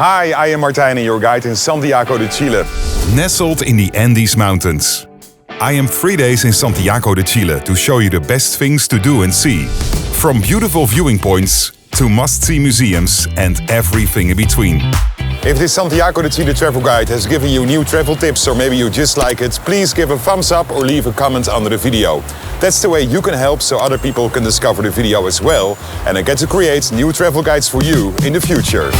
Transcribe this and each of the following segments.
Hi, I am Martijn, your guide in Santiago de Chile. Nestled in the Andes Mountains. I am 3 days in Santiago de Chile to show you the best things to do and see. From beautiful viewing points to must-see museums and everything in between. If this Santiago de Chile travel guide has given you new travel tips or maybe you just like it, please give a thumbs up or leave a comment under the video. That's the way you can help so other people can discover the video as well and I get to create new travel guides for you in the future.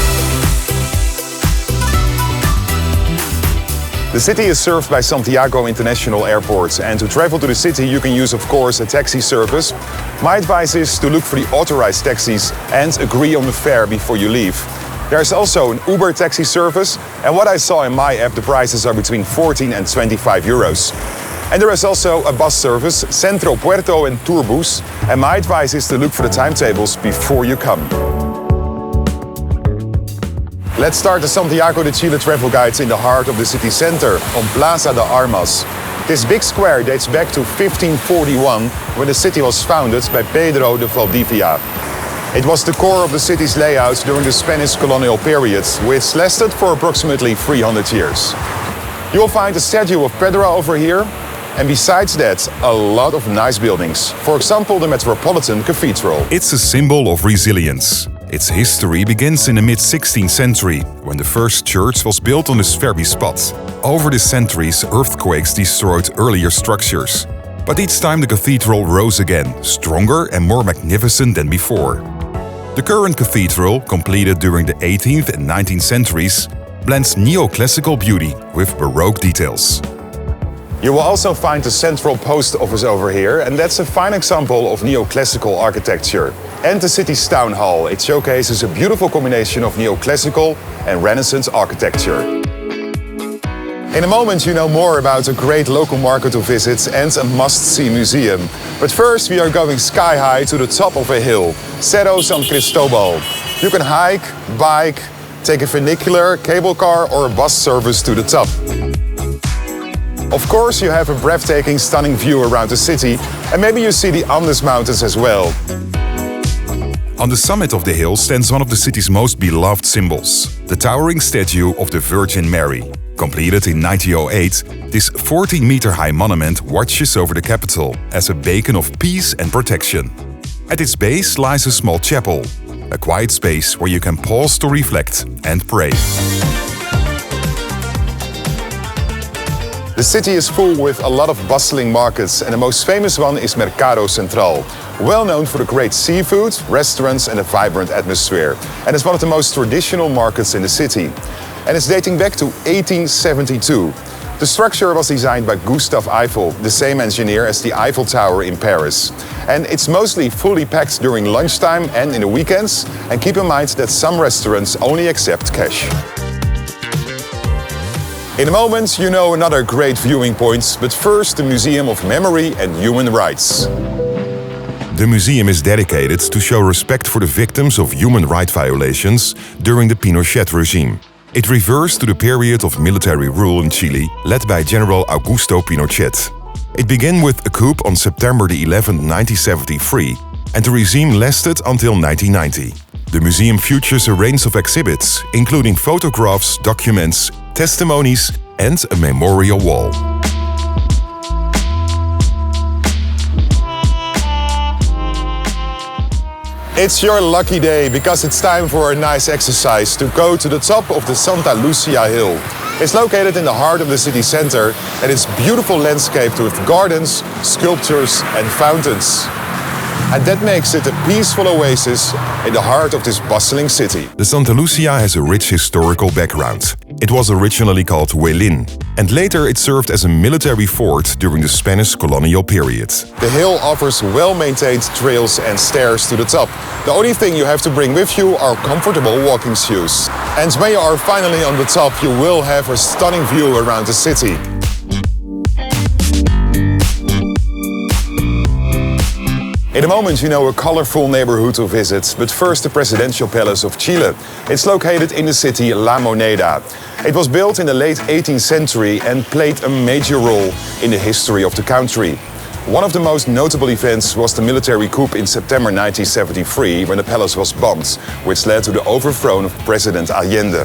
The city is served by Santiago International Airport, and to travel to the city you can use, of course, a taxi service. My advice is to look for the authorized taxis and agree on the fare before you leave. There's also an Uber taxi service, and what I saw in my app, the prices are between 14 and 25 euros. And there is also a bus service, Centro Puerto and Tourbus, and my advice is to look for the timetables before you come. Let's start the Santiago de Chile travel guides in the heart of the city center, on Plaza de Armas. This big square dates back to 1541, when the city was founded by Pedro de Valdivia. It was the core of the city's layout during the Spanish colonial period, which lasted for approximately 300 years. You will find a statue of Pedro over here, and besides that, a lot of nice buildings. For example, the Metropolitan Cathedral. It's a symbol of resilience. Its history begins in the mid-16th century, when the first church was built on this very spot. Over the centuries, earthquakes destroyed earlier structures. But each time the cathedral rose again, stronger and more magnificent than before. The current cathedral, completed during the 18th and 19th centuries, blends neoclassical beauty with Baroque details. You will also find the central post office over here, and that's a fine example of neoclassical architecture. And the city's town hall. It showcases a beautiful combination of neoclassical and Renaissance architecture. In a moment you know more about a great local market to visit and a must-see museum. But first we are going sky high to the top of a hill, Cerro San Cristobal. You can hike, bike, take a funicular, cable car or a bus service to the top. Of course, you have a breathtaking, stunning view around the city, and maybe you see the Andes Mountains as well. On the summit of the hill stands one of the city's most beloved symbols, the towering statue of the Virgin Mary. Completed in 1908, this 14-meter-high monument watches over the capital as a beacon of peace and protection. At its base lies a small chapel, a quiet space where you can pause to reflect and pray. The city is full with a lot of bustling markets, and the most famous one is Mercado Central. Well known for the great seafood, restaurants and a vibrant atmosphere. And it's one of the most traditional markets in the city. And it's dating back to 1872. The structure was designed by Gustave Eiffel, the same engineer as the Eiffel Tower in Paris. And it's mostly fully packed during lunchtime and in the weekends. And keep in mind that some restaurants only accept cash. In a moment, you know another great viewing point, but first the Museum of Memory and Human Rights. The museum is dedicated to show respect for the victims of human rights violations during the Pinochet regime. It refers to the period of military rule in Chile, led by General Augusto Pinochet. It began with a coup on September 11, 1973, and the regime lasted until 1990. The museum features a range of exhibits, including photographs, documents, testimonies and a memorial wall. It's your lucky day because it's time for a nice exercise to go to the top of the Santa Lucia hill. It's located in the heart of the city center and it's beautiful landscaped with gardens, sculptures and fountains. And that makes it a peaceful oasis in the heart of this bustling city. The Santa Lucia has a rich historical background. It was originally called Huelin, and later it served as a military fort during the Spanish colonial period. The hill offers well-maintained trails and stairs to the top. The only thing you have to bring with you are comfortable walking shoes. And when you are finally on the top, you will have a stunning view around the city. In a moment you know a colorful neighborhood to visit, but first the Presidential Palace of Chile. It's located in the city La Moneda. It was built in the late 18th century and played a major role in the history of the country. One of the most notable events was the military coup in September 1973 when the palace was bombed, which led to the overthrow of President Allende.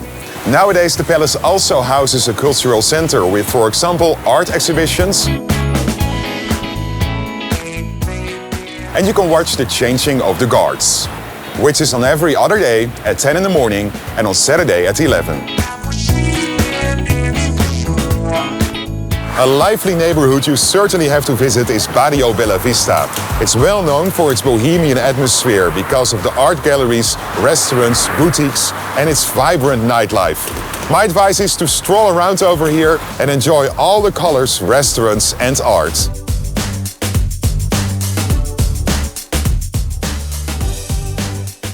Nowadays the palace also houses a cultural center with, for example, art exhibitions. And you can watch the changing of the guards, which is on every other day at 10 in the morning and on Saturday at 11. A lively neighborhood you certainly have to visit is Barrio Bellavista. It's well known for its bohemian atmosphere because of the art galleries, restaurants, boutiques and its vibrant nightlife. My advice is to stroll around over here and enjoy all the colors, restaurants and art.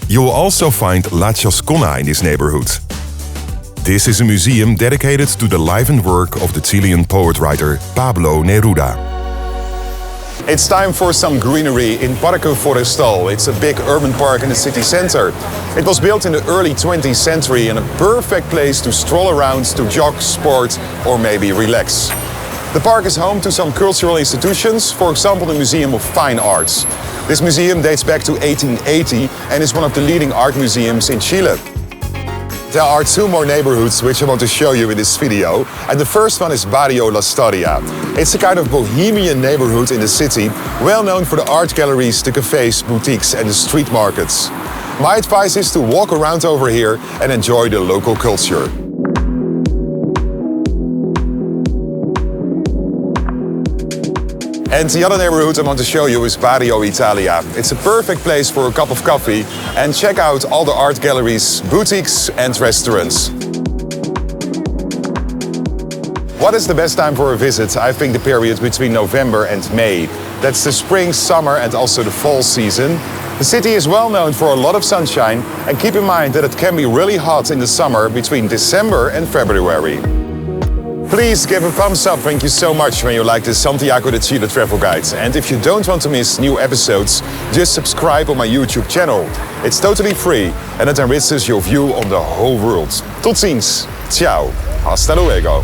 You will also find La Chascona in this neighborhood. This is a museum dedicated to the life and work of the Chilean poet-writer Pablo Neruda. It's time for some greenery in Parque Forestal. It's a big urban park in the city center. It was built in the early 20th century and a perfect place to stroll around, to jog, sport or maybe relax. The park is home to some cultural institutions, for example the Museum of Fine Arts. This museum dates back to 1880 and is one of the leading art museums in Chile. There are two more neighborhoods which I want to show you in this video, and the first one is Barrio Lastarria. It's a kind of bohemian neighborhood in the city, well known for the art galleries, the cafes, boutiques and the street markets. My advice is to walk around over here and enjoy the local culture. And the other neighborhood I want to show you is Barrio Italia. It's a perfect place for a cup of coffee and check out all the art galleries, boutiques and restaurants. What is the best time for a visit? I think the period between November and May. That's the spring, summer and also the fall season. The city is well known for a lot of sunshine and keep in mind that it can be really hot in the summer between December and February. Please give a thumbs up, thank you so much when you like this Santiago de Chile travel guide. And if you don't want to miss new episodes, just subscribe on my YouTube channel. It's totally free and it enriches your view on the whole world. Tot ziens. Ciao. Hasta luego.